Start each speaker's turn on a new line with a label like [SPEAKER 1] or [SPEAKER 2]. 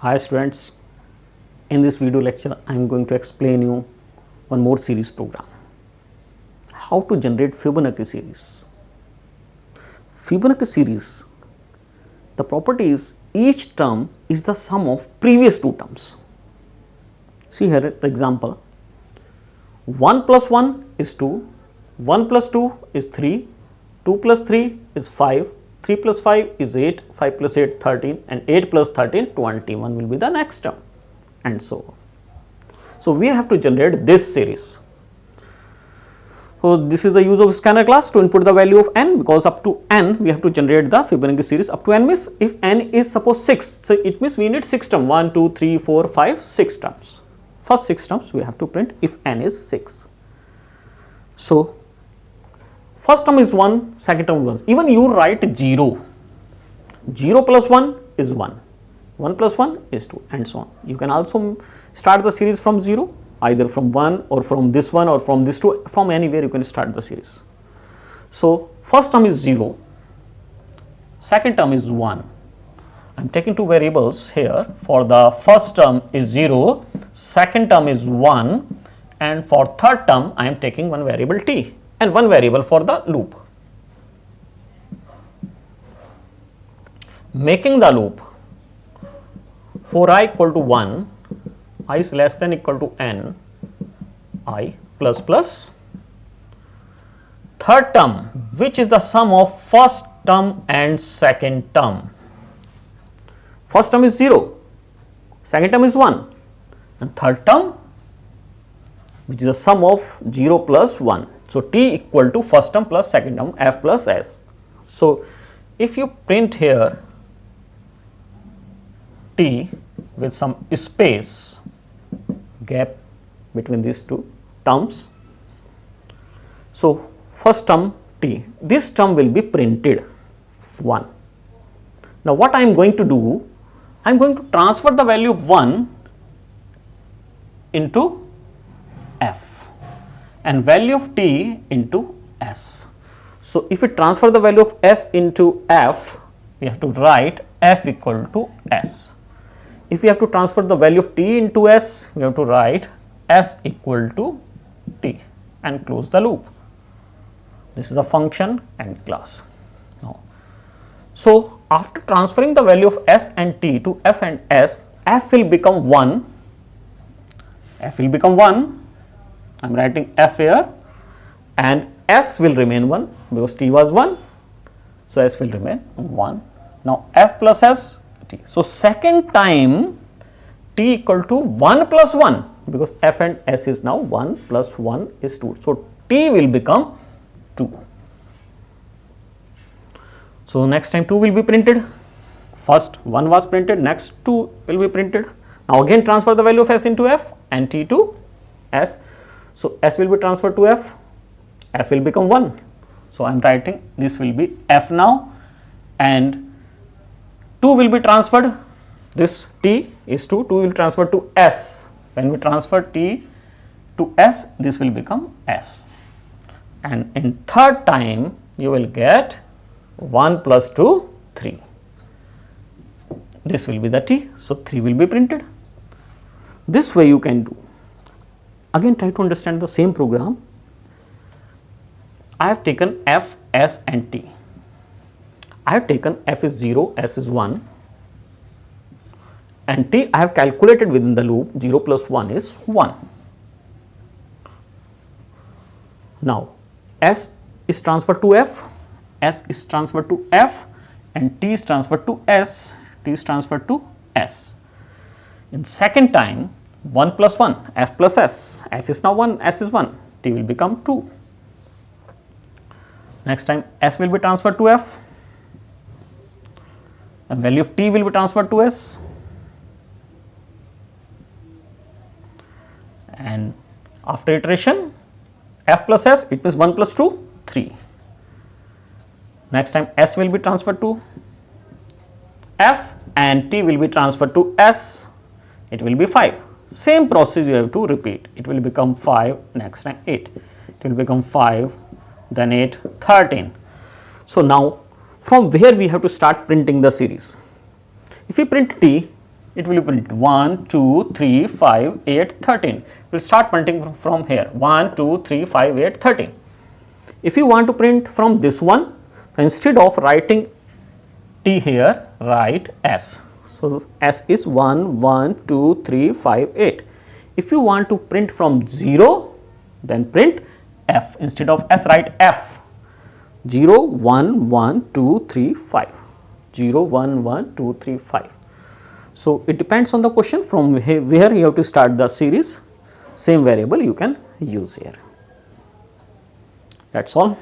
[SPEAKER 1] Hi students, in this video lecture I am going to explain you one more series program. How to generate Fibonacci series. Fibonacci series, the property is each term is the sum of previous two terms. See here the example, 1 plus 1 is 2, 1 plus 2 is 3, 2 plus 3 is 5, 3 plus 5 is 8, 5 plus 8 13 and 8 plus 13 21 will be the next term and so on. So, we have to generate this series. So, this is the use of scanner class to input the value of n, because up to n we have to generate the Fibonacci series. Up to n means if n is suppose 6, so it means we need 6 terms, 1, 2, 3, 4, 5, 6 terms. First 6 terms we have to print if n is 6. So, first term is 1, second term is 1. Even you write 0. 0 plus 1 is 1. 1 plus 1 is 2 and so on. You can also start the series from 0, either from 1 or from this one or from this 2, from anywhere you can start the series. So, first term is 0, second term is 1. I am taking two variables here. For the first term is 0, second term is 1 and for third term I am taking one variable t and one variable for the loop. Making the loop for I equal to 1, I is less than equal to n, I plus plus third term, which is the sum of first term and second term. First term is 0, second term is 1 and third term which is the sum of 0 plus 1. So, t equal to first term plus second term f plus s. So, if you print here t with some space gap between these two terms. So, first term t, this term will be printed 1. Now, what I am going to do? I am going to transfer the value of 1 into f and value of t into s. So, if we transfer the value of s into f, we have to write f equal to s. If we have to transfer the value of t into s, we have to write s equal to t and close the loop. This is the function and class. Now, so after transferring the value of s and t to f and s, f will become 1, f will become 1, I am writing f here and s will remain 1 because t was 1, so s will remain 1. Now, f plus s t. So, second time t equal to 1 plus 1 because f and s is now 1 plus 1 is 2. So, t will become 2. So, next time 2 will be printed, first 1 was printed, next 2 will be printed. Now, again transfer the value of s into f and t to s. So, s will be transferred to f will become 1. So, I am writing this will be f now and 2 will be transferred, this t is 2, 2 will transfer to s. When we transfer t to s, this will become s. And in third time, you will get 1 plus 2, 3. This will be the t, so 3 will be printed. This way you can do. Again, try to understand the same program. I have taken f, s and t. I have taken f is 0, s is 1 and t I have calculated within the loop 0 plus 1 is 1. Now, s is transferred to f, s is transferred to f and t is transferred to s, t is transferred to s. In second time 1 plus 1, f plus s, f is now 1, s is 1, t will become 2. Next time s will be transferred to f, the value of t will be transferred to s and after iteration f plus s, it means 1 plus 2, 3. Next time s will be transferred to f and t will be transferred to s, it will be 5. Same process you have to repeat, it will become 5, next time 8, it will become 5, then 8, 13. So, now from where we have to start printing the series. If we print t, it will print 1, 2, 3, 5, 8, 13. We'll start printing from here 1, 2, 3, 5, 8, 13. If you want to print from this one, instead of writing T here, write S. So S is 1, 1, 2, 3, 5, 8. If you want to print from 0, then print F. Instead of S, write F. 0, 1, 1, 2, 3, 5. 0, 1, 1, 2, 3, 5. So it depends on the question from where you have to start the series. Same variable you can use here. That's all.